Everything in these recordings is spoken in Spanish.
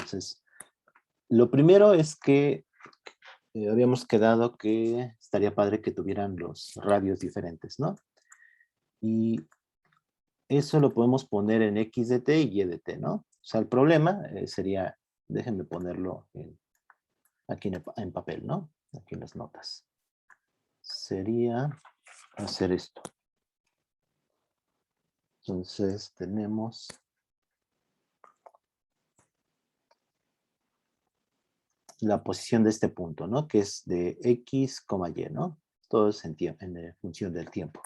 Entonces, lo primero es que habíamos quedado que estaría padre que tuvieran los radios diferentes, ¿no? Y eso lo podemos poner en X de t y Y de t, ¿no? O sea, el problema sería, déjenme ponerlo aquí en papel, ¿no? Aquí en las notas. Sería hacer esto. Entonces tenemos la posición de este punto, ¿no? Que es de X, Y, ¿no? Todo es en función del tiempo.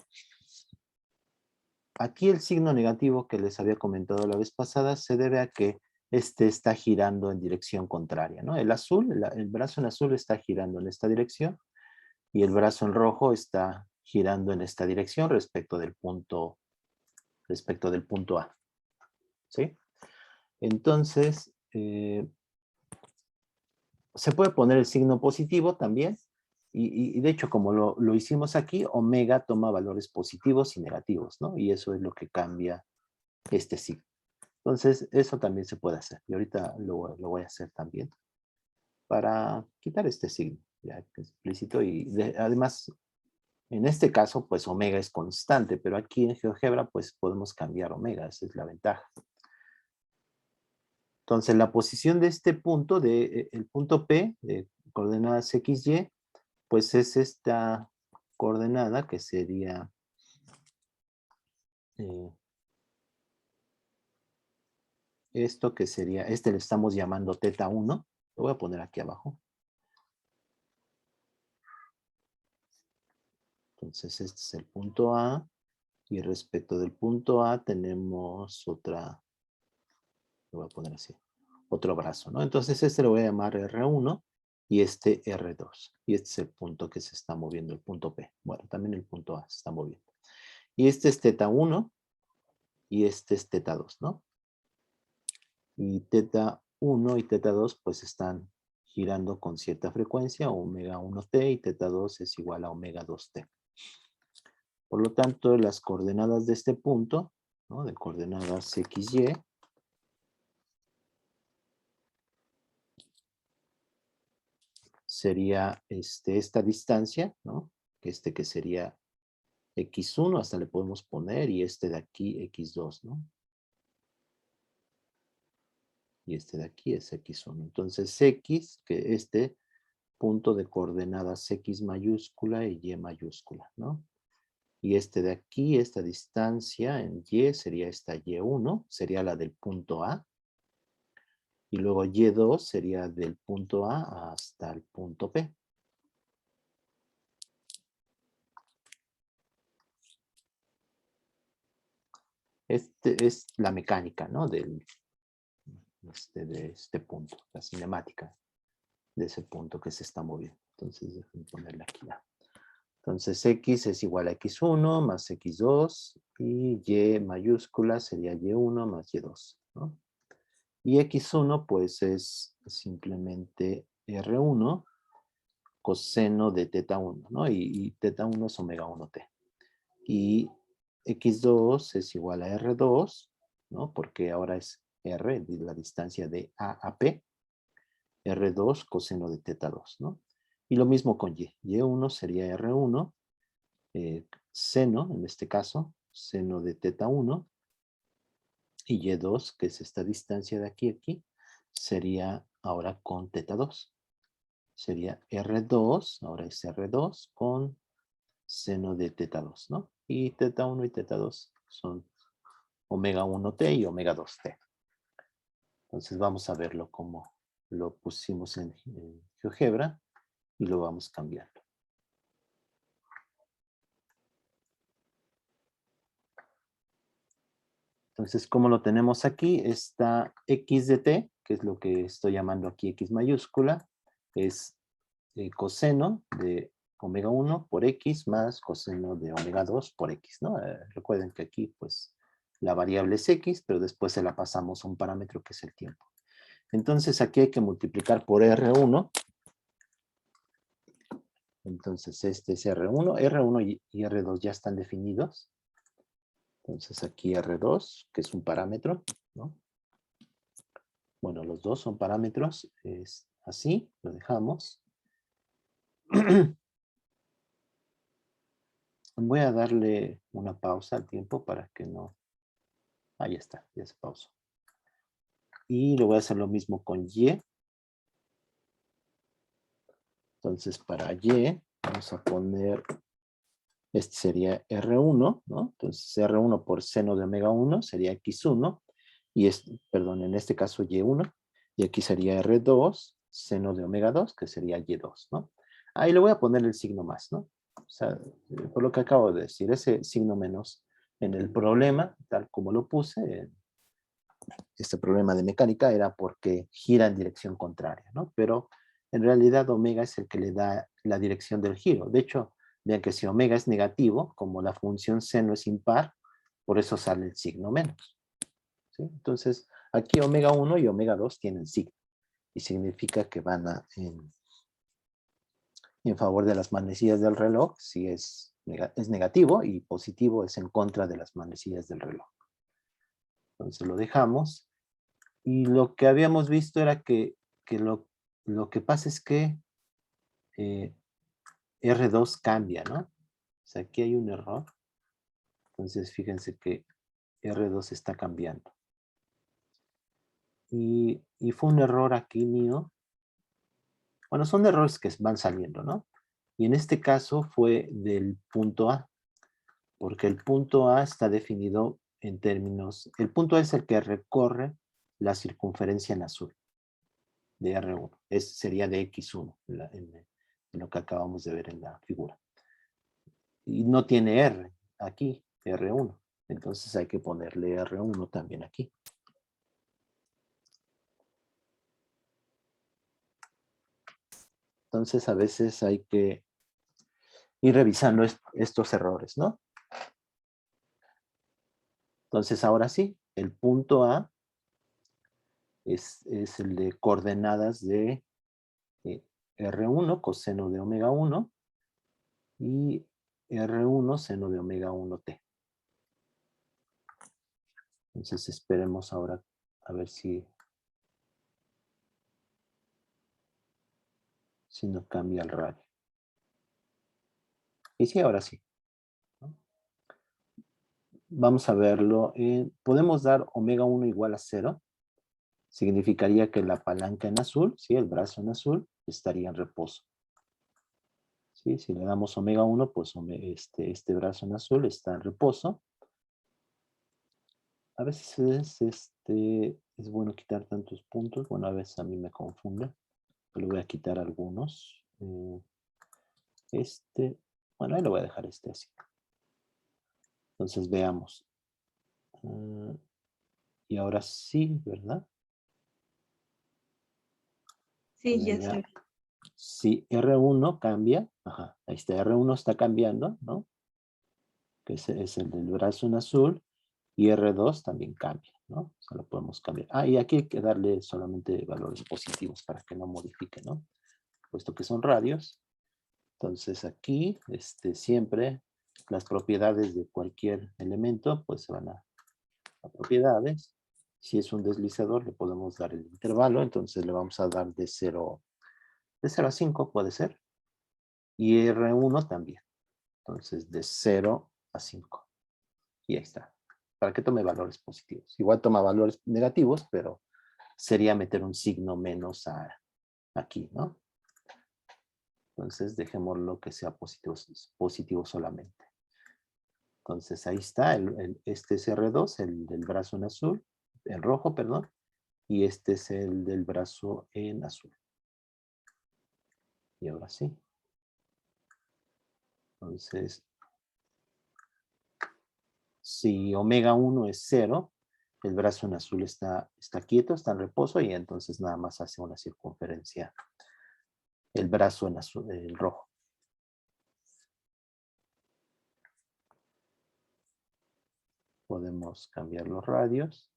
Aquí el signo negativo que les había comentado la vez pasada se debe a que este está girando en dirección contraria, ¿no? El azul, el brazo en azul está girando en esta dirección y el brazo en rojo está girando en esta dirección respecto del punto A, ¿sí? Entonces, se puede poner el signo positivo también, y de hecho, como lo hicimos aquí, omega toma valores positivos y negativos, ¿no? Y eso es lo que cambia este signo. Entonces, eso también se puede hacer. Y ahorita lo voy a hacer también para quitar este signo, ya que es explícito. Y además, en este caso, pues omega es constante, pero aquí en GeoGebra, pues podemos cambiar omega, esa es la ventaja. Entonces, la posición de este punto, el punto P, de coordenadas XY, pues es esta coordenada que sería esto que sería, este le estamos llamando teta 1. Lo voy a poner aquí abajo. Entonces, este es el punto A. Y respecto del punto A tenemos otra, lo voy a poner así, otro brazo, ¿no? Entonces, este lo voy a llamar R1 y este R2. Y este es el punto que se está moviendo, el punto P. Bueno, también el punto A se está moviendo. Y este es teta 1 y este es teta 2, ¿no? Y teta 1 y teta 2 pues están girando con cierta frecuencia, omega 1t, y teta 2 es igual a omega 2t. Por lo tanto, las coordenadas de este punto, ¿no? De coordenadas XY, sería esta distancia, ¿no? Que sería X1, hasta le podemos poner, y este de aquí X2, ¿no? Y este de aquí es X1. Entonces X, que este punto de coordenadas X mayúscula y Y mayúscula, ¿no? Y este de aquí, esta distancia en Y sería esta Y1, sería la del punto A. Y luego Y2 sería del punto A hasta el punto P. Este es la mecánica, ¿no? De este punto, la cinemática de ese punto que se está moviendo. Entonces, déjenme ponerle aquí ya. Entonces, X es igual a X1 más X2 y Y mayúscula sería Y1 más Y2, ¿no? Y X1 pues es simplemente R1 coseno de teta 1, ¿no? Y teta 1 es omega 1t. Y X2 es igual a R2, ¿no? Porque ahora es R, la distancia de A a P. R2 coseno de teta 2, ¿no? Y lo mismo con Y. Y1 sería R1, seno, en este caso, seno de teta 1. Y Y2, que es esta distancia de aquí a aquí, sería ahora con teta 2. Sería R2, ahora es R2 con seno de teta 2, ¿no? Y teta 1 y teta 2 son omega 1t y omega 2t. Entonces vamos a verlo como lo pusimos en GeoGebra y lo vamos cambiando. Entonces, como lo tenemos aquí, está x de t, que es lo que estoy llamando aquí x mayúscula, es coseno de omega 1 por x más coseno de omega 2 por x, ¿no? Recuerden que aquí, pues, la variable es x, pero después se la pasamos a un parámetro que es el tiempo. Entonces, aquí hay que multiplicar por R1. Entonces, este es R1. R1 y R2 ya están definidos. Entonces, aquí R2, que es un parámetro, ¿no? Bueno, los dos son parámetros, es así, lo dejamos. Voy a darle una pausa al tiempo para que no... Ahí está, ya se pausó. Y lo voy a hacer lo mismo con Y. Entonces, para Y, vamos a poner, este sería R1, ¿no? Entonces, R1 por seno de omega 1 sería X1, y perdón, en este caso Y1, y aquí sería R2, seno de omega 2, que sería Y2, ¿no? Ahí le voy a poner el signo más, ¿no? O sea, por lo que acabo de decir, ese signo menos en el problema, tal como lo puse, este problema de mecánica era porque gira en dirección contraria, ¿no? Pero en realidad omega es el que le da la dirección del giro. De hecho, vean que si omega es negativo, como la función seno es impar, por eso sale el signo menos, ¿sí? Entonces, aquí omega 1 y omega 2 tienen signo, y significa que van en favor de las manecillas del reloj, si es negativo, y positivo es en contra de las manecillas del reloj. Entonces lo dejamos. Y lo que habíamos visto era que lo que pasa es que R2 cambia, ¿no? O sea, aquí hay un error. Entonces, fíjense que R2 está cambiando. Y fue un error aquí mío. Bueno, son errores que van saliendo, ¿no? Y en este caso fue del punto A, porque el punto A está definido en términos... El punto A es el que recorre la circunferencia en azul de R1. Sería de X1 en lo que acabamos de ver en la figura. Y no tiene R aquí, R1. Entonces hay que ponerle R1 también aquí. Entonces a veces hay que ir revisando estos errores, ¿no? Entonces ahora sí, el punto A es el de coordenadas de R1, coseno de omega 1, y R1, seno de omega 1t. Entonces esperemos ahora a ver si no cambia el radio. Y sí, ahora sí, ¿no? Vamos a verlo. Podemos dar omega 1 igual a 0. Significaría que la palanca en azul, ¿sí? El brazo en azul, estaría en reposo. ¿Sí? Si le damos omega 1, pues este brazo en azul está en reposo. A veces es bueno quitar tantos puntos. Bueno, a veces a mí me confunde. Le voy a quitar algunos. Bueno, ahí lo voy a dejar así. Entonces veamos. Y ahora sí, ¿verdad? Sí, ya está. Si R1 cambia, ajá, ahí está, R1 está cambiando, ¿no? Que es el del brazo en azul, y R2 también cambia, ¿no? O sea, lo podemos cambiar. Ah, y aquí hay que darle solamente valores positivos para que no modifique, ¿no? Puesto que son radios. Entonces aquí, siempre las propiedades de cualquier elemento, pues se van a propiedades. Si es un deslizador, le podemos dar el intervalo, entonces le vamos a dar de 0 a 5, puede ser. Y R1 también. Entonces, de 0 a 5. Y ahí está. Para que tome valores positivos. Igual toma valores negativos, pero sería meter un signo menos aquí, ¿no? Entonces, dejémoslo que sea positivo solamente. Entonces, ahí está. Este es R2, el del brazo en azul, en rojo, perdón. Y este es el del brazo en azul. Y ahora sí. Entonces, si omega 1 es 0, el brazo en azul está quieto, está en reposo, y entonces nada más hace una circunferencia el brazo en azul, el rojo. Podemos cambiar los radios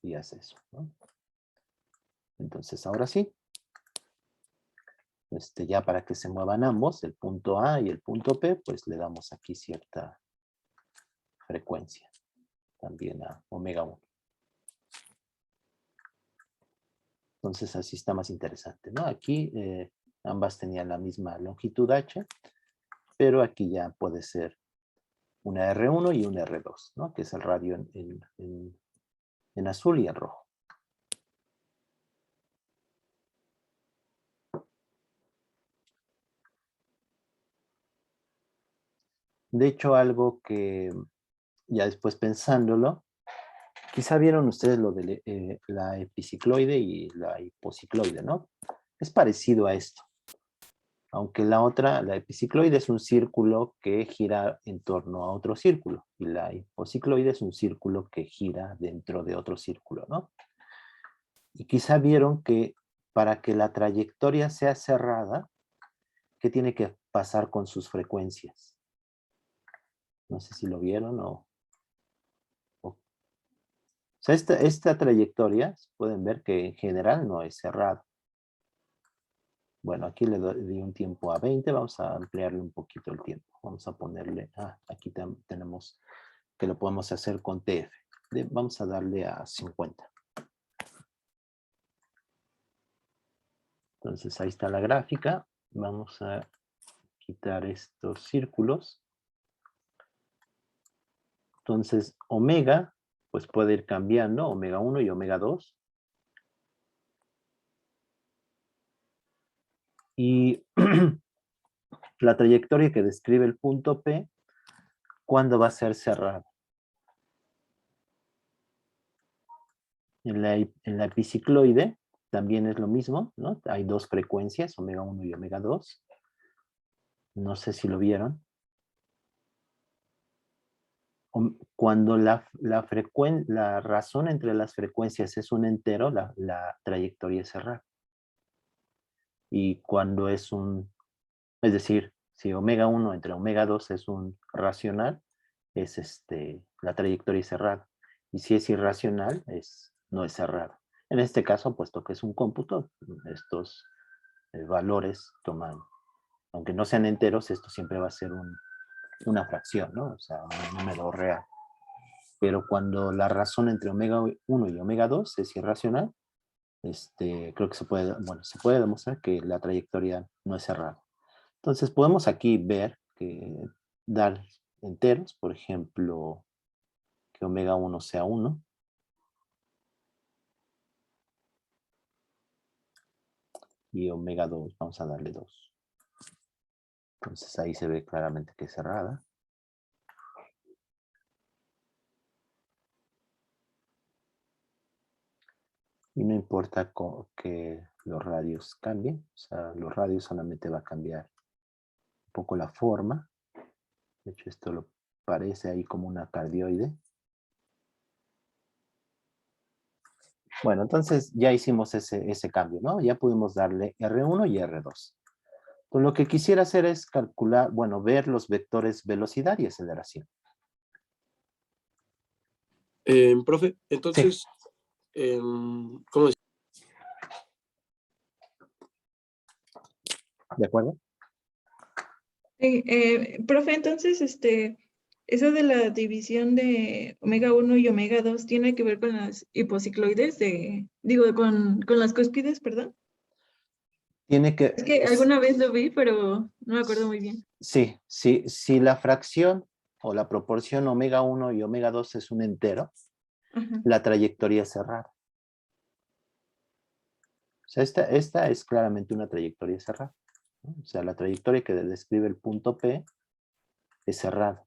y hace eso, ¿no? Entonces ahora sí. Ya para que se muevan ambos, el punto A y el punto P, pues le damos aquí cierta frecuencia también a omega 1. Entonces así está más interesante, ¿no? Aquí ambas tenían la misma longitud h, pero aquí ya puede ser una R1 y una R2, ¿no? Que es el radio en azul y en rojo. De hecho, algo que ya después pensándolo, quizá vieron ustedes lo de la epicicloide y la hipocicloide, ¿no? Es parecido a esto. Aunque la otra, la epicicloide es un círculo que gira en torno a otro círculo. Y la hipocicloide es un círculo que gira dentro de otro círculo, ¿no? Y quizá vieron que para que la trayectoria sea cerrada, ¿qué tiene que pasar con sus frecuencias? No sé si lo vieron o sea, esta trayectoria, pueden ver que en general no es cerrada. Bueno, aquí le di un tiempo a 20, vamos a ampliarle un poquito el tiempo. Vamos a ponerle, aquí tenemos que lo podemos hacer con TF. Vamos a darle a 50. Entonces ahí está la gráfica. Vamos a quitar estos círculos. Entonces omega, pues puede ir cambiando, omega 1 y omega 2. Y la trayectoria que describe el punto P, ¿cuándo va a ser cerrada? En la epicicloide también es lo mismo, ¿no? Hay dos frecuencias, omega 1 y omega 2. No sé si lo vieron. Cuando la razón entre las frecuencias es un entero, la trayectoria es cerrada. Y cuando es es decir, si omega 1 entre omega 2 es un racional, es la trayectoria es cerrada. Y si es irracional, no es cerrada. En este caso, puesto que es un cómputo, estos valores toman, aunque no sean enteros, esto siempre va a ser una fracción, ¿no? O sea, un número real. Pero cuando la razón entre omega 1 y omega 2 es irracional, creo que se puede demostrar que la trayectoria no es cerrada. Entonces podemos aquí ver que dar enteros, por ejemplo, que omega 1 sea 1. Y omega 2, vamos a darle 2. Entonces ahí se ve claramente que es cerrada. Y no importa que los radios cambien, o sea, los radios solamente va a cambiar un poco la forma. De hecho, esto lo parece ahí como una cardioide. Bueno, entonces ya hicimos ese cambio, ¿no? Ya pudimos darle R1 y R2. Entonces lo que quisiera hacer es calcular, bueno, ver los vectores velocidad y aceleración. Profe, entonces, ¿cómo es? ¿De acuerdo? Sí, profe, entonces, eso de la división de omega 1 y omega 2 tiene que ver con las hipocicloides con las cúspides, perdón. Tiene que... Es que alguna vez lo vi, pero no me acuerdo muy bien. Sí, si la fracción o la proporción omega 1 y omega 2 es un entero, Ajá. la trayectoria es cerrada. O sea, esta es claramente una trayectoria cerrada, ¿no? O sea, la trayectoria que describe el punto P es cerrada.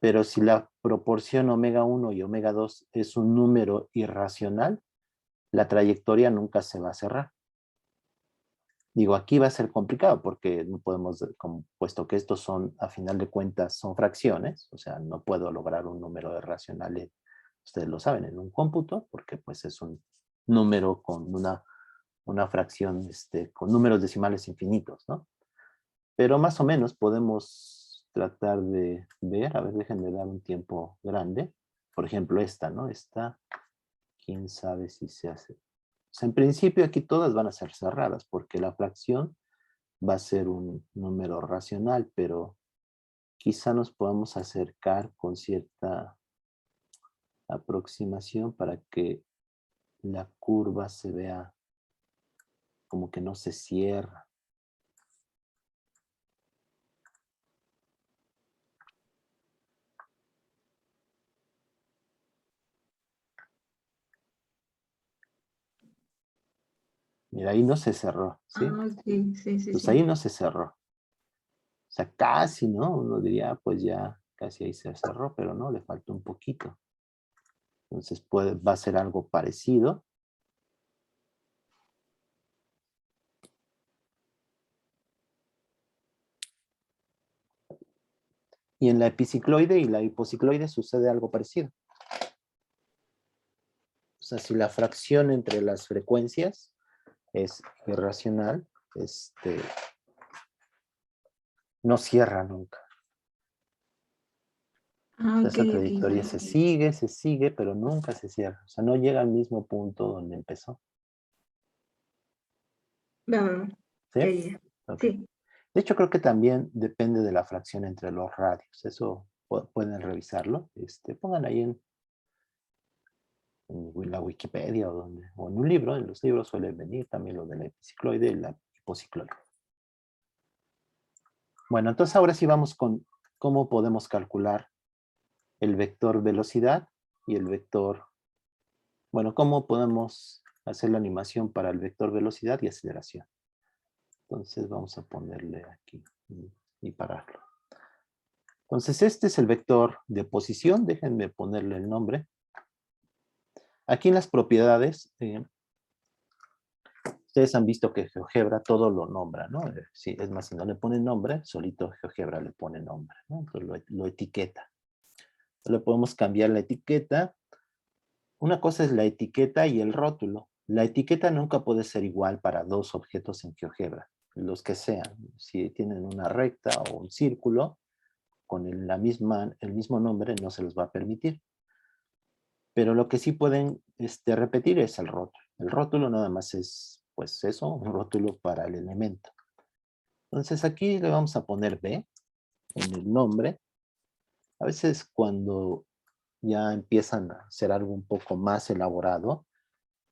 Pero si la proporción omega 1 y omega 2 es un número irracional, la trayectoria nunca se va a cerrar. Digo, aquí va a ser complicado porque no podemos, puesto que estos son, a final de cuentas, son fracciones, o sea, no puedo lograr un número irracional, ustedes lo saben, en un cómputo, porque pues es un número con una fracción, con números decimales infinitos, ¿no? Pero más o menos podemos tratar de ver, a ver, déjenme dar un tiempo grande, por ejemplo esta, ¿no? Esta, quién sabe si se hace. O sea, en principio aquí todas van a ser cerradas, porque la fracción va a ser un número racional, pero quizá nos podamos acercar con cierta aproximación para que la curva se vea como que no se cierra. Mira, ahí no se cerró, ¿sí? Ah, sí, sí, sí, Pues sí. ahí no se cerró. O sea, casi, ¿no? Uno diría, pues ya casi ahí se cerró, pero no, le falta un poquito. Entonces va a ser algo parecido. Y en la epicicloide y la hipocicloide sucede algo parecido. O sea, si la fracción entre las frecuencias es irracional, no cierra nunca. Ah, ok, Esa ok, trayectoria sí. se sigue, pero nunca se cierra. O sea, no llega al mismo punto donde empezó. Va, va, va. ¿Sí? Ya, ya. Ok. Sí. De hecho, creo que también depende de la fracción entre los radios. Eso pueden revisarlo. Pongan ahí en la Wikipedia o en un libro. En los libros suele venir también lo de la epicicloide y la hipocicloide. Bueno, entonces ahora sí vamos con cómo podemos calcular el vector velocidad y el vector... Bueno, cómo podemos hacer la animación para el vector velocidad y aceleración. Entonces vamos a ponerle aquí y pararlo. Entonces este es el vector de posición. Déjenme ponerle el nombre. Aquí en las propiedades, ustedes han visto que GeoGebra todo lo nombra, ¿no? Sí, es más, si no le ponen nombre, solito GeoGebra le pone nombre, ¿no? Entonces lo etiqueta. Le podemos cambiar la etiqueta. Una cosa es la etiqueta y el rótulo. La etiqueta nunca puede ser igual para dos objetos en GeoGebra, los que sean. Si tienen una recta o un círculo, con el mismo nombre no se los va a permitir. Pero lo que sí pueden repetir es el rótulo. El rótulo nada más es, pues eso, un rótulo para el elemento. Entonces aquí le vamos a poner B en el nombre. A veces cuando ya empiezan a hacer algo un poco más elaborado,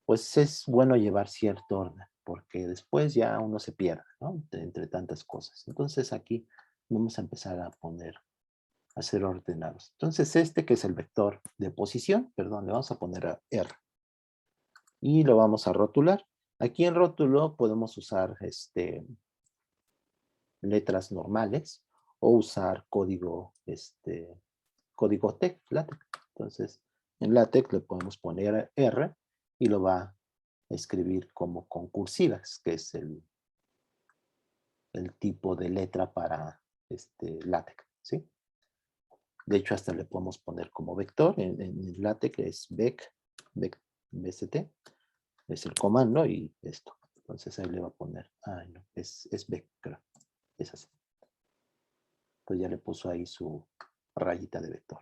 pues es bueno llevar cierto orden, porque después ya uno se pierde, ¿no? Entre tantas cosas. Entonces aquí vamos a empezar a ser ordenados. Entonces que es el vector de posición, perdón, le vamos a poner a R. Y lo vamos a rotular. Aquí en rótulo podemos usar letras normales o usar código, código LaTeX. Entonces, en LaTeX le podemos poner R y lo va a escribir como con cursivas, que es el tipo de letra para LaTeX, ¿sí? De hecho, hasta le podemos poner como vector. En LaTeX es BST, es el comando y esto. Entonces ahí le va a poner, no, es vec, creo. Es así. Entonces ya le puso ahí su rayita de vector.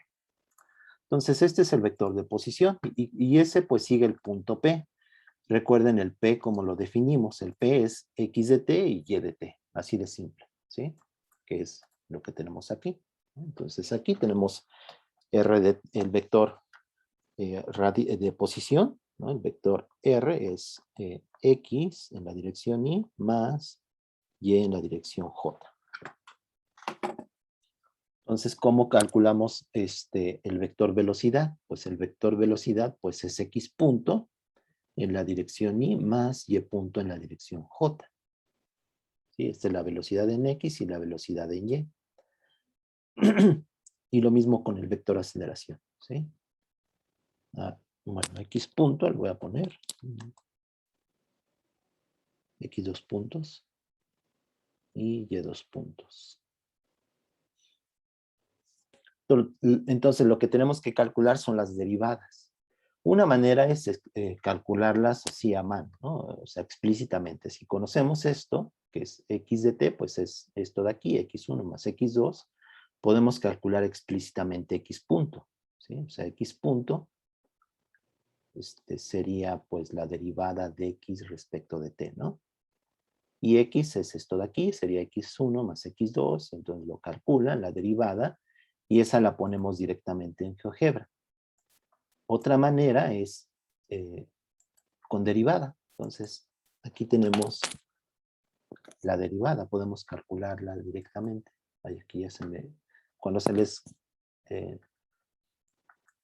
Entonces este es el vector de posición y ese pues sigue el punto P. Recuerden el P como lo definimos. El P es X de T y Y de T. Así de simple, ¿sí? Que es lo que tenemos aquí. Entonces aquí tenemos el vector de posición, ¿no? El vector R es X en la dirección Y más Y en la dirección J. Entonces, ¿cómo calculamos el vector velocidad? Pues el vector velocidad pues es X punto en la dirección Y más Y punto en la dirección J. ¿Sí? Esta es la velocidad en X y la velocidad en Y. Y lo mismo con el vector aceleración. ¿Sí? Bueno, X punto, le voy a poner X 2 puntos y Y 2 puntos. Entonces, lo que tenemos que calcular son las derivadas. Una manera es calcularlas así a mano, ¿no? O sea, explícitamente. Si conocemos esto, que es X de T, pues es esto de aquí, X1 más X2, podemos calcular explícitamente X punto, ¿sí? O sea, X punto sería pues la derivada de X respecto de T, ¿no? Y X es esto de aquí, sería X1 más X2, entonces lo calculan, la derivada, y esa la ponemos directamente en GeoGebra. Otra manera es con derivada. Entonces, aquí tenemos la derivada. Podemos calcularla directamente. Ahí aquí ya cuando se les...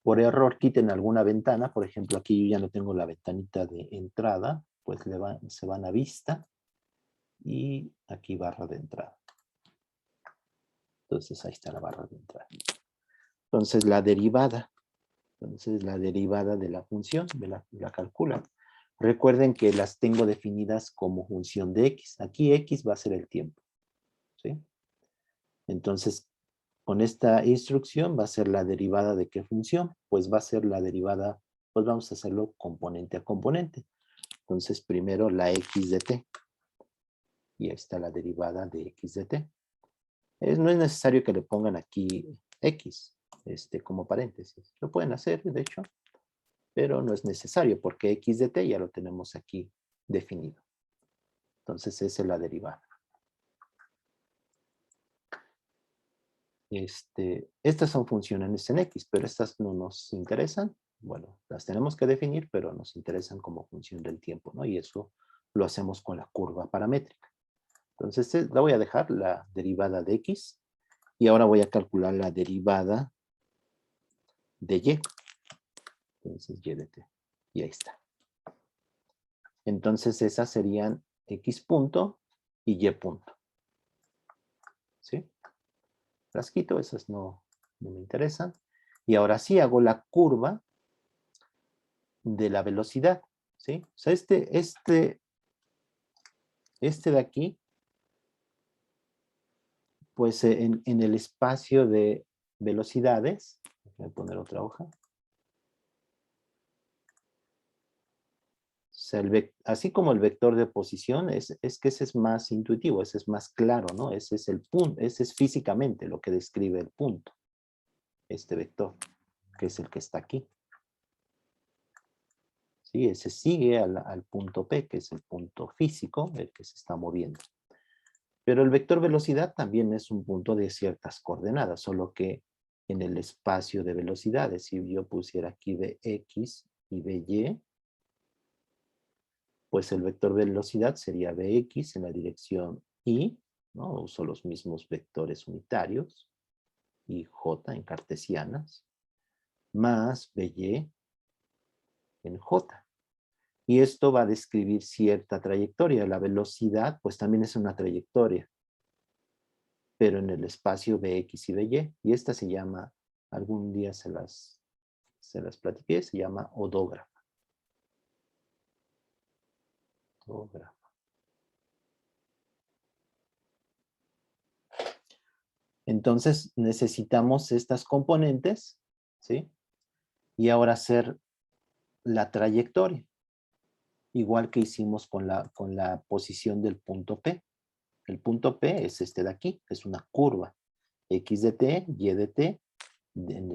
por error quiten alguna ventana. Por ejemplo, aquí yo ya no tengo la ventanita de entrada. Pues se van a vista. Y aquí barra de entrada. Entonces, ahí está la barra de entrada. Entonces, la derivada. Entonces, la derivada de la función, la calculan. Recuerden que las tengo definidas como función de x. Aquí x va a ser el tiempo. ¿Sí? Entonces, con esta instrucción va a ser la derivada de qué función. Pues va a ser la derivada, pues vamos a hacerlo componente a componente. Entonces, primero la x de t. Y ahí está la derivada de x de t. No es necesario que le pongan aquí x como paréntesis. Lo pueden hacer, de hecho, pero no es necesario porque x de t ya lo tenemos aquí definido. Entonces, esa es la derivada. Estas son funciones en x, pero estas no nos interesan. Bueno, las tenemos que definir, pero nos interesan como función del tiempo, ¿no? Y eso lo hacemos con la curva paramétrica. Entonces, la voy a dejar la derivada de x. Y ahora voy a calcular la derivada de y. Entonces, y de t. Y ahí está. Entonces, esas serían x punto y y punto. ¿Sí? Las quito, esas no me interesan. Y ahora sí hago la curva de la velocidad. ¿Sí? O sea, este de aquí, pues en el espacio de velocidades, voy a poner otra hoja. O sea, así como el vector de posición, es que ese es más intuitivo, ese es más claro, ¿no? Ese es el punto, ese es físicamente lo que describe el punto. Este vector, que es el que está aquí. ¿Sí? Ese sigue al punto P, que es el punto físico, el que se está moviendo. Pero el vector velocidad también es un punto de ciertas coordenadas, solo que en el espacio de velocidades, si yo pusiera aquí Vx y Vy, pues el vector velocidad sería Vx en la dirección y, ¿no? Uso los mismos vectores unitarios, y j en cartesianas, más Vy en j. Y esto va a describir cierta trayectoria. La velocidad, pues también es una trayectoria, pero en el espacio Vx y Vy. Y esta se llama, algún día se las platiqué, se llama odógrafa. Odógrafa. Entonces necesitamos estas componentes, ¿sí? Y ahora hacer la trayectoria. Igual que hicimos con la posición del punto P. El punto P es este de aquí, es una curva. X de t, Y de t,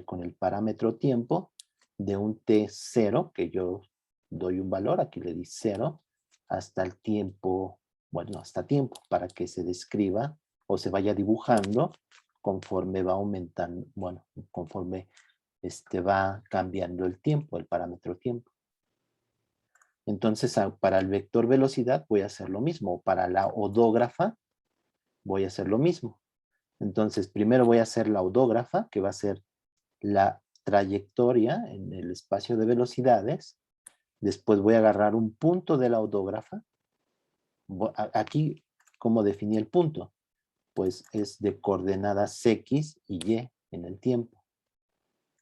con el parámetro tiempo de un t0, que yo doy un valor, aquí le di 0, hasta el tiempo, bueno, hasta tiempo, para que se describa o se vaya dibujando conforme va aumentando, bueno, conforme va cambiando el tiempo, el parámetro tiempo. Entonces, para el vector velocidad voy a hacer lo mismo. Para la odógrafa voy a hacer lo mismo. Entonces, primero voy a hacer la odógrafa, que va a ser la trayectoria en el espacio de velocidades. Después voy a agarrar un punto de la odógrafa. Aquí, ¿cómo definí el punto? Pues es de coordenadas X y Y en el tiempo.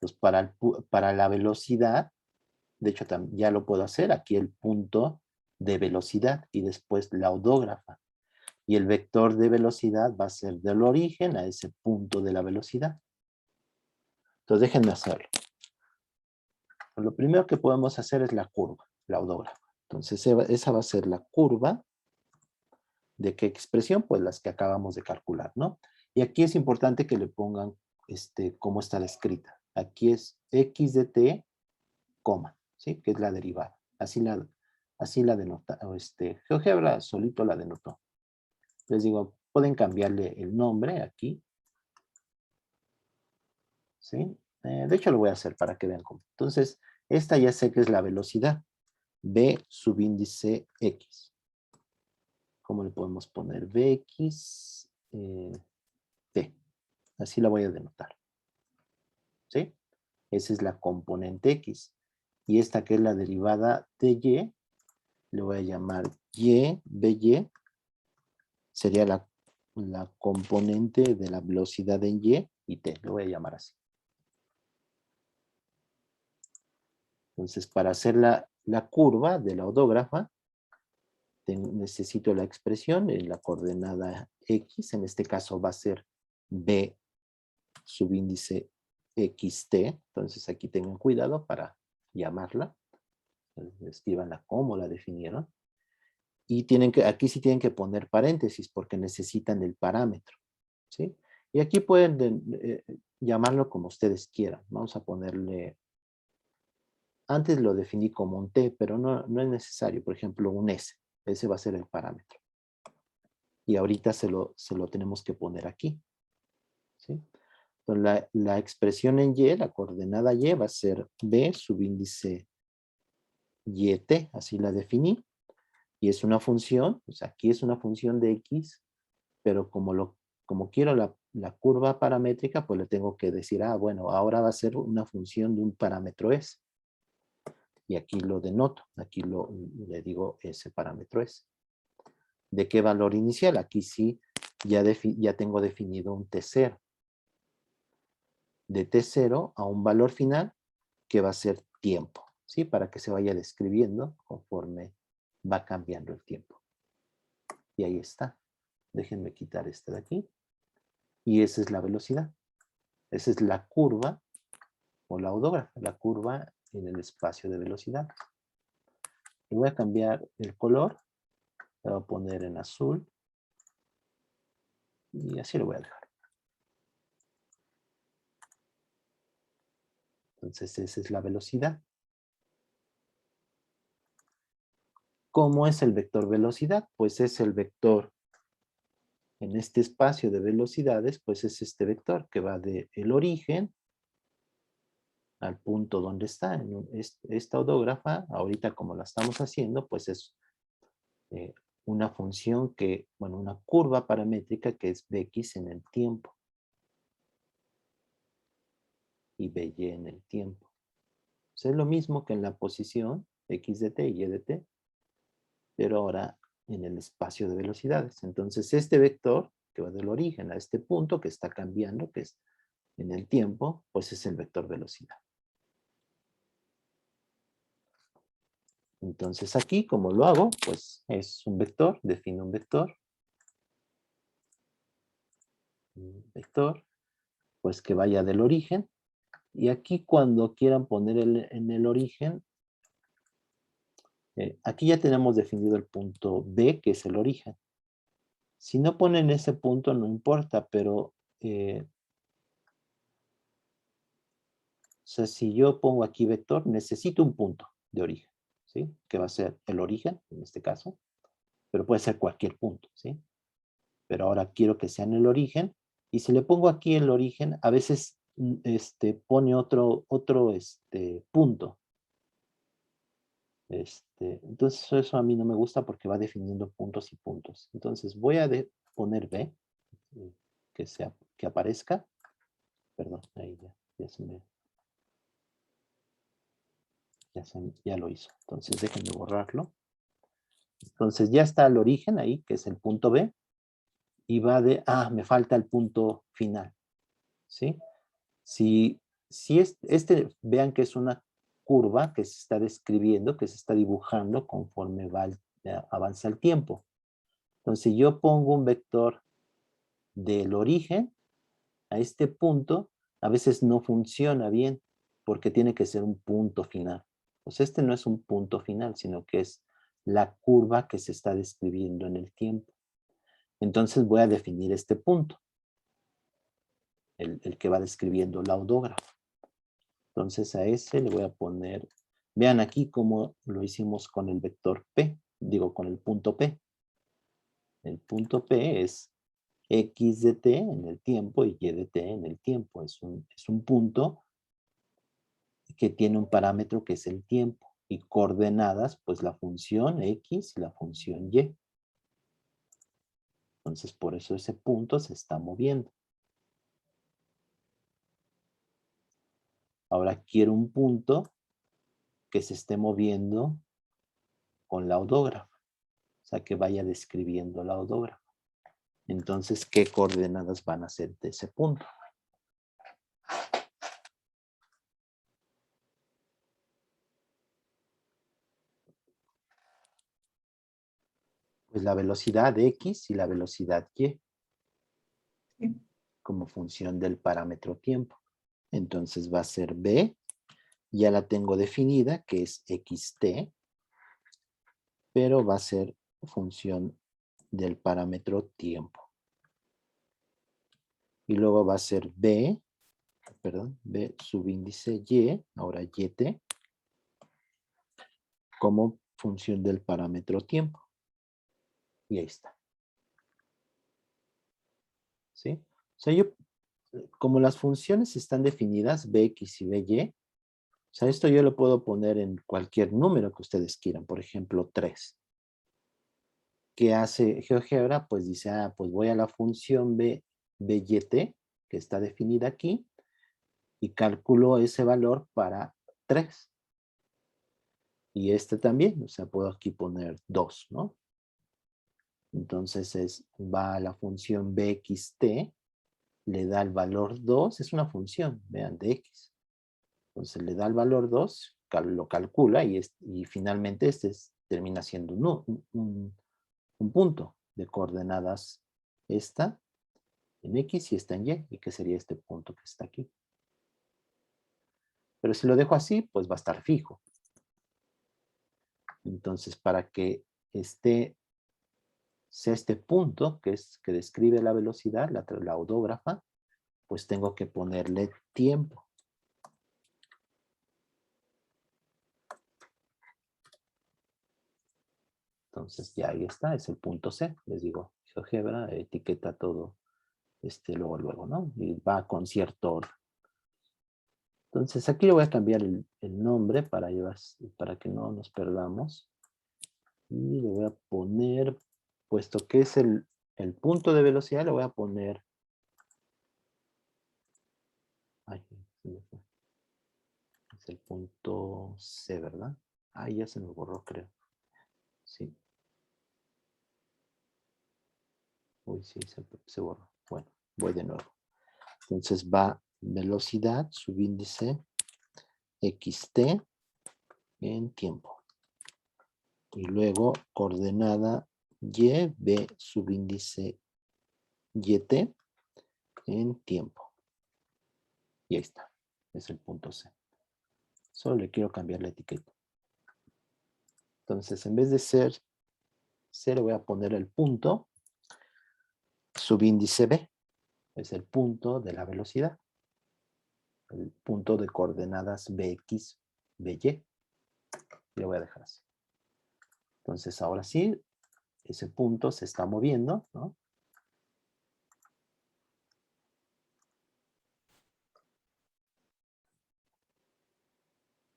Entonces, para la velocidad, de hecho, ya lo puedo hacer. Aquí el punto de velocidad y después la odógrafa. Y el vector de velocidad va a ser del origen a ese punto de la velocidad. Entonces déjenme hacerlo. Lo primero que podemos hacer es la curva, la odógrafa. Entonces esa va a ser la curva. ¿De qué expresión? Pues las que acabamos de calcular, ¿no? Y aquí es importante que le pongan cómo está escrita. Aquí es x de t, coma, ¿sí? Que es la derivada. Así la denota, GeoGebra solito la denotó. Les digo, pueden cambiarle el nombre aquí. ¿Sí? De hecho lo voy a hacer para que vean cómo. Entonces, esta ya sé que es la velocidad. B subíndice X. ¿Cómo le podemos poner? Bx, T. Así la voy a denotar. ¿Sí? Esa es la componente X. Y esta que es la derivada de Y, le voy a llamar Y, BY. Sería la componente de la velocidad en Y y T. Lo voy a llamar así. Entonces, para hacer la curva de la odógrafa, necesito la expresión en la coordenada X. En este caso va a ser B subíndice XT. Entonces, aquí tengan cuidado para llamarla. Escríbanla como la definieron. Y aquí sí tienen que poner paréntesis porque necesitan el parámetro. ¿Sí? Y aquí pueden llamarlo como ustedes quieran. Vamos a ponerle... Antes lo definí como un T, pero no es necesario. Por ejemplo, un S. Ese va a ser el parámetro. Y ahorita se lo tenemos que poner aquí. ¿Sí? Entonces, la expresión en Y, la coordenada Y, va a ser B subíndice YT. Así la definí. Y es una función, pues aquí es una función de X, pero como quiero la curva paramétrica, pues le tengo que decir, bueno, ahora va a ser una función de un parámetro S. Y aquí lo denoto, aquí le digo ese parámetro S. ¿De qué valor inicial? Aquí sí ya tengo definido un T0. De T0 a un valor final que va a ser tiempo, ¿sí? Para que se vaya describiendo conforme va cambiando el tiempo. Y ahí está. Déjenme quitar este de aquí. Y esa es la velocidad. Esa es la curva o la odógrafa, la curva en el espacio de velocidad. Y voy a cambiar el color. Lo voy a poner en azul. Y así lo voy a dejar. Entonces esa es la velocidad. ¿Cómo es el vector velocidad? Pues es el vector en este espacio de velocidades, pues es este vector que va del origen al punto donde está. Esta odógrafa, ahorita como la estamos haciendo, pues es una función una curva paramétrica que es Bx en el tiempo. Y By en el tiempo. Entonces es lo mismo que en la posición X de t y Y de t, pero ahora en el espacio de velocidades. Entonces este vector que va del origen a este punto que está cambiando, que es en el tiempo, pues es el vector velocidad. Entonces aquí, como lo hago, pues es un vector, defino un vector. Un vector, pues que vaya del origen. Y aquí cuando quieran poner en el origen, aquí ya tenemos definido el punto B, que es el origen. Si no ponen ese punto, no importa, pero o sea, si yo pongo aquí vector, necesito un punto de origen, ¿sí? Que va a ser el origen, en este caso, pero puede ser cualquier punto, ¿sí? Pero ahora quiero que sea en el origen, y si le pongo aquí el origen, a veces pone otro punto. Entonces eso a mí no me gusta porque va definiendo puntos y puntos. Entonces voy a poner B, que aparezca. Perdón, ahí ya lo hizo. Entonces déjenme borrarlo. Entonces ya está el origen ahí, que es el punto B. Y va me falta el punto final. ¿Sí? Si vean que es una curva que se está describiendo, que se está dibujando conforme avanza el tiempo. Entonces, si yo pongo un vector del origen a este punto, a veces no funciona bien, porque tiene que ser un punto final. Pues este no es un punto final, sino que es la curva que se está describiendo en el tiempo. Entonces voy a definir este punto, el que va describiendo la odógrafa. Entonces a ese le voy a poner, vean aquí cómo lo hicimos con el vector P, con el punto P. El punto P es X de t en el tiempo y Y de t en el tiempo. Es un punto que tiene un parámetro que es el tiempo. Y coordenadas, pues la función X y la función Y. Entonces, por eso ese punto se está moviendo. Ahora quiero un punto que se esté moviendo con la odógrafa. O sea, que vaya describiendo la odógrafa. Entonces, ¿qué coordenadas van a ser de ese punto? Pues la velocidad X y la velocidad Y. Sí. Como función del parámetro tiempo. Entonces va a ser B. Ya la tengo definida, que es xt. Pero va a ser función del parámetro tiempo. Y luego va a ser B, perdón, B subíndice Y, ahora YT, como función del parámetro tiempo. Y ahí está. ¿Sí? O sea, yo, como las funciones están definidas, Bx y By, o sea, esto yo lo puedo poner en cualquier número que ustedes quieran, por ejemplo, 3. ¿Qué hace GeoGebra? Pues dice, pues voy a la función Byt, que está definida aquí, y calculo ese valor para 3. Y este también, o sea, puedo aquí poner 2, ¿no? Entonces va a la función bxt, le da el valor 2, es una función, vean, de x. Entonces le da el valor 2, lo calcula y finalmente termina siendo un punto de coordenadas esta en x y esta en y que sería este punto que está aquí. Pero si lo dejo así, pues va a estar fijo. Entonces, para que sea este punto, que describe la velocidad, la odógrafa, pues tengo que ponerle tiempo. Entonces ya ahí está, es el punto C. Les digo, GeoGebra etiqueta todo luego, ¿no? Y va con cierto orden. Entonces aquí le voy a cambiar el nombre para que no nos perdamos. Y le voy a poner, puesto que es el punto de velocidad, le voy a poner... Ay, se me fue. Es el punto C, ¿verdad? Ahí ya se me borró, creo. Sí. Uy, sí, se borró. Bueno, voy de nuevo. Entonces va velocidad, subíndice, xt en tiempo. Y luego coordenada y, b subíndice yt en tiempo. Y ahí está. Es el punto C. Solo le quiero cambiar la etiqueta. Entonces, en vez de ser C, le voy a poner el punto subíndice b. Es el punto de la velocidad. El punto de coordenadas bx, by. Le voy a dejar así. Entonces, ahora sí, ese punto se está moviendo, ¿no?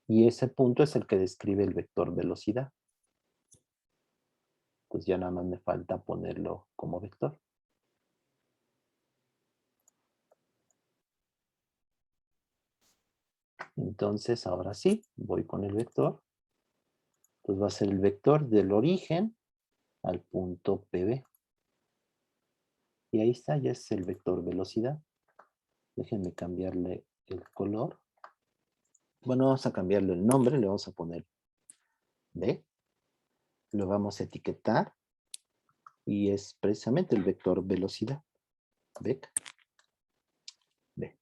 Y ese punto es el que describe el vector velocidad. Pues ya nada más me falta ponerlo como vector. Entonces, ahora sí, voy con el vector. Pues va a ser el vector del origen al punto PB. Y ahí está, ya es el vector velocidad. Déjenme cambiarle el color. Bueno, vamos a cambiarle el nombre, le vamos a poner B. Lo vamos a etiquetar. Y es precisamente el vector velocidad. Vec. B.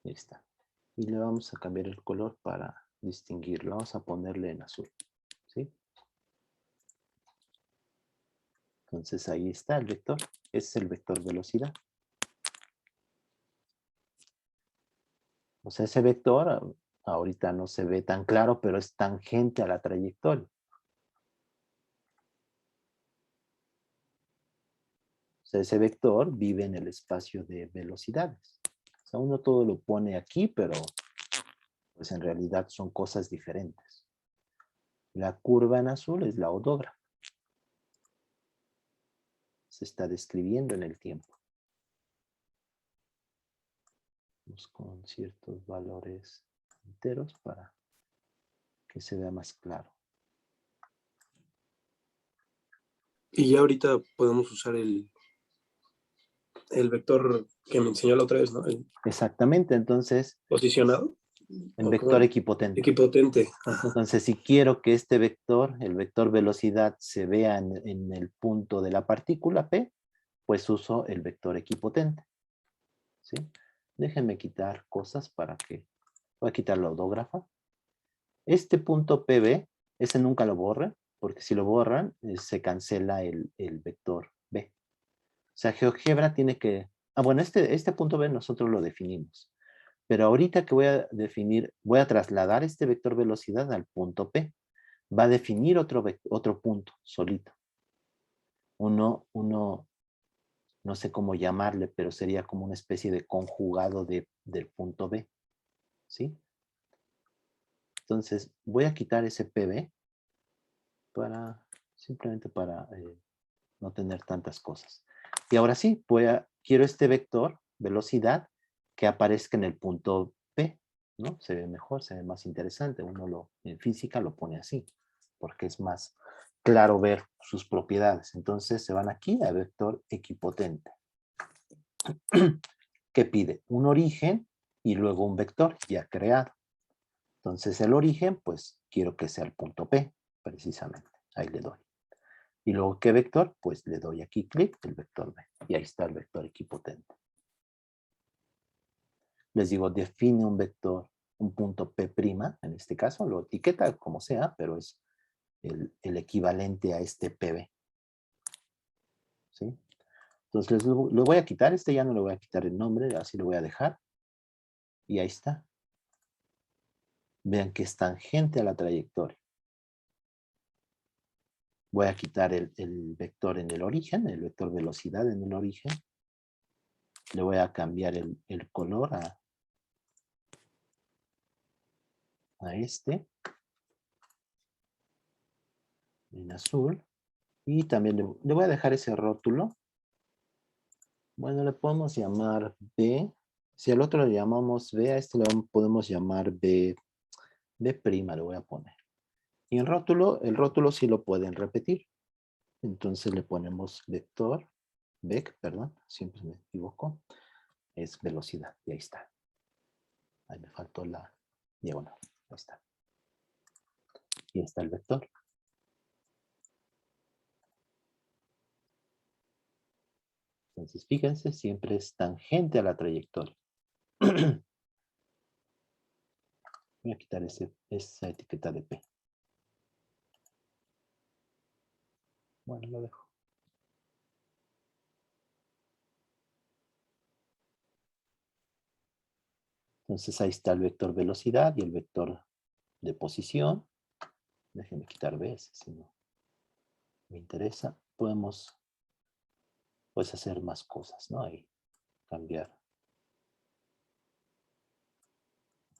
Ahí está. Y le vamos a cambiar el color para distinguirlo. Vamos a ponerle en azul. ¿Sí? Entonces ahí está el vector. Ese es el vector velocidad. O sea, ese vector ahorita no se ve tan claro, pero es tangente a la trayectoria. O sea, ese vector vive en el espacio de velocidades. O sea, uno todo lo pone aquí, pero Pues en realidad son cosas diferentes. La curva en azul es la odógrafa. Se está describiendo en el tiempo. Vamos con ciertos valores enteros para que se vea más claro. Y ya ahorita podemos usar el vector que me enseñó la otra vez, ¿no? El Exactamente, entonces, posicionado. el ¿O vector cómo? equipotente. Equipotente. Ajá. Entonces, si quiero que este vector, el vector velocidad, se vea en el punto de la partícula P, pues uso el vector equipotente. ¿Sí? Déjenme quitar cosas para que... Voy a quitar la odógrafa. Este punto PB, ese nunca lo borren, porque si lo borran, se cancela el vector B. O sea, GeoGebra tiene que... Ah, bueno, este punto B nosotros lo definimos. Pero ahorita que voy a definir, voy a trasladar este vector velocidad al punto P. Va a definir otro punto solito. Uno, no sé cómo llamarle, pero sería como una especie de conjugado del punto B. ¿Sí? Entonces, voy a quitar ese PB simplemente para no tener tantas cosas. Y ahora sí, quiero este vector, velocidad, que aparezca en el punto P, ¿no? Se ve mejor, se ve más interesante. Uno en física lo pone así, porque es más claro ver sus propiedades. Entonces se van aquí a vector equipotente. ¿Qué pide? Un origen y luego un vector ya creado. Entonces el origen, pues quiero que sea el punto P, precisamente. Ahí le doy. Y luego, ¿qué vector? Pues le doy aquí clic, el vector B. Y ahí está el vector equipotente. Les digo, define un vector, un punto P', en este caso, lo etiqueta como sea, pero es el equivalente a este PB. ¿Sí? Entonces, lo voy a quitar, ya no le voy a quitar el nombre, así lo voy a dejar. Y ahí está. Vean que es tangente a la trayectoria. Voy a quitar el vector en el origen, el vector velocidad en el origen. Le voy a cambiar el color a este. En azul. Y también le voy a dejar ese rótulo. Bueno, le podemos llamar B. Si al otro le llamamos B, a este le podemos llamar B', le voy a poner. Y el rótulo sí lo pueden repetir. Entonces le ponemos vector, perdón, siempre me equivoco. Es velocidad, y ahí está. Ahí me faltó la diagonal. Ahí está. Y está el vector. Entonces, fíjense, siempre es tangente a la trayectoria. Voy a quitar esa etiqueta de P. Bueno, lo dejo. Entonces ahí está el vector velocidad y el vector de posición. Déjenme quitar B, si no me interesa. Podemos pues hacer más cosas, ¿no? Ahí cambiar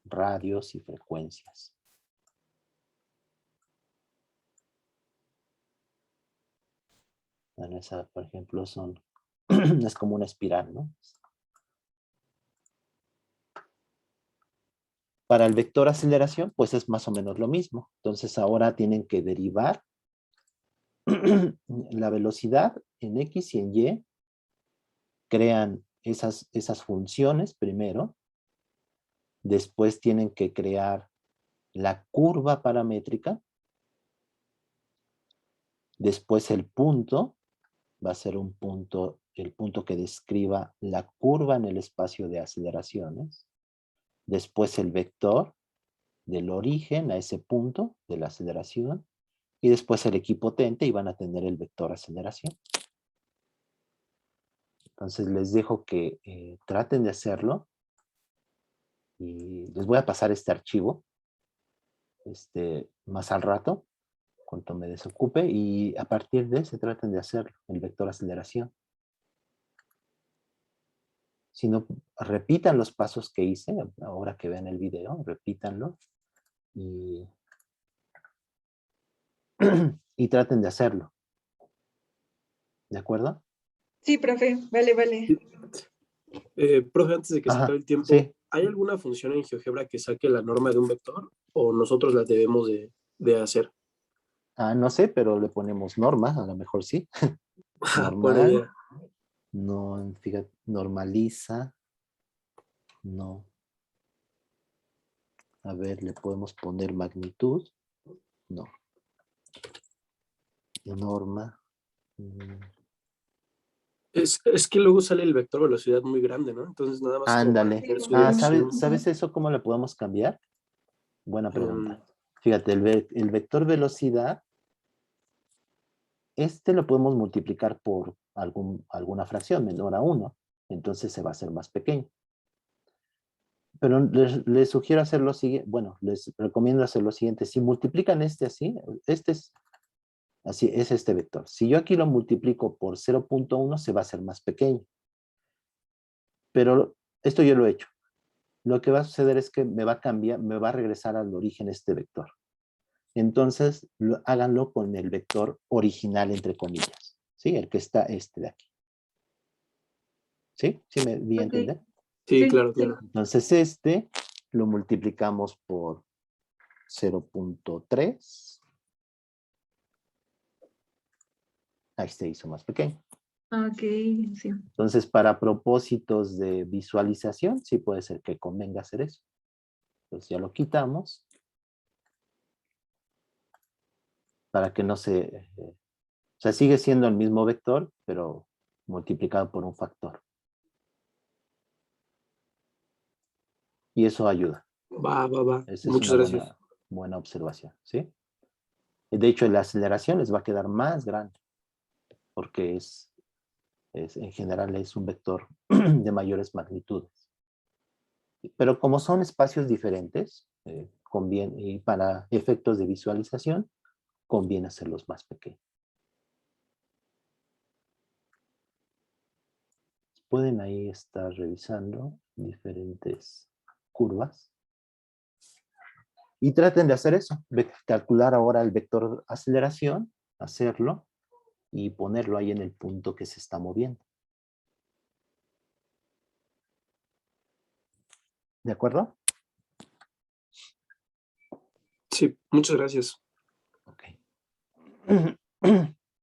radios y frecuencias. Bueno, esa, por ejemplo, es como una espiral, ¿no? Para el vector aceleración, pues es más o menos lo mismo. Entonces ahora tienen que derivar la velocidad en X y en Y. Crean esas funciones primero. Después tienen que crear la curva paramétrica. Después el punto va a ser el punto que describa la curva en el espacio de aceleraciones. Después el vector del origen a ese punto de la aceleración. Y después el equipotente y van a tener el vector aceleración. Entonces les dejo que traten de hacerlo. Y les voy a pasar este archivo más al rato, cuando me desocupe, y a partir de ese traten de hacer el vector aceleración. sino repitan los pasos que hice, ahora que vean el video, repítanlo y, y traten de hacerlo. ¿De acuerdo? Sí, profe, vale, vale. Profe, antes de que se Ajá, acabe el tiempo, sí. ¿hay alguna función en GeoGebra que saque la norma de un vector o nosotros la debemos de hacer? No sé, pero le ponemos norma, a lo mejor sí. Buena Normal, idea. no, fíjate, normaliza, no. A ver, le podemos poner magnitud, no. Norma. Es que luego sale el vector velocidad muy grande, ¿no? Entonces nada más como para Ándale. tener su ¿Sabes, dirección. ¿sabes eso cómo le podemos cambiar? Buena Mm, pregunta. Fíjate, el vector velocidad, lo podemos multiplicar por alguna fracción menor a 1. Entonces se va a hacer más pequeño. Pero les sugiero hacer lo siguiente. Bueno, les recomiendo hacer lo siguiente. Si multiplican así, así es este vector. Si yo aquí lo multiplico por 0.1, se va a hacer más pequeño. Pero esto yo lo he hecho. Lo que va a suceder es que me va a regresar al origen este vector. Entonces, háganlo con el vector original, entre comillas. ¿Sí? El que está de aquí. ¿Sí? ¿Sí me di a Ok. entender? sí, Sí, claro, sí. claro. Entonces, lo multiplicamos por 0.3. Ahí se hizo más pequeño. Ok, sí. Entonces, para propósitos de visualización, sí puede ser que convenga hacer eso. Entonces, ya lo quitamos. Para que no o sea, sigue siendo el mismo vector, pero multiplicado por un factor. Y eso ayuda. Va. Esa es Muchas una gracias. buena observación, ¿sí? De hecho, la aceleración les va a quedar más grande, porque en general es un vector de mayores magnitudes. Pero como son espacios diferentes, conviene, y para efectos de visualización, conviene hacerlos más pequeños. Pueden ahí estar revisando diferentes curvas. Y traten de hacer eso, calcular ahora el vector aceleración, hacerlo y ponerlo ahí en el punto que se está moviendo. ¿De acuerdo? Sí, muchas gracias. Ok.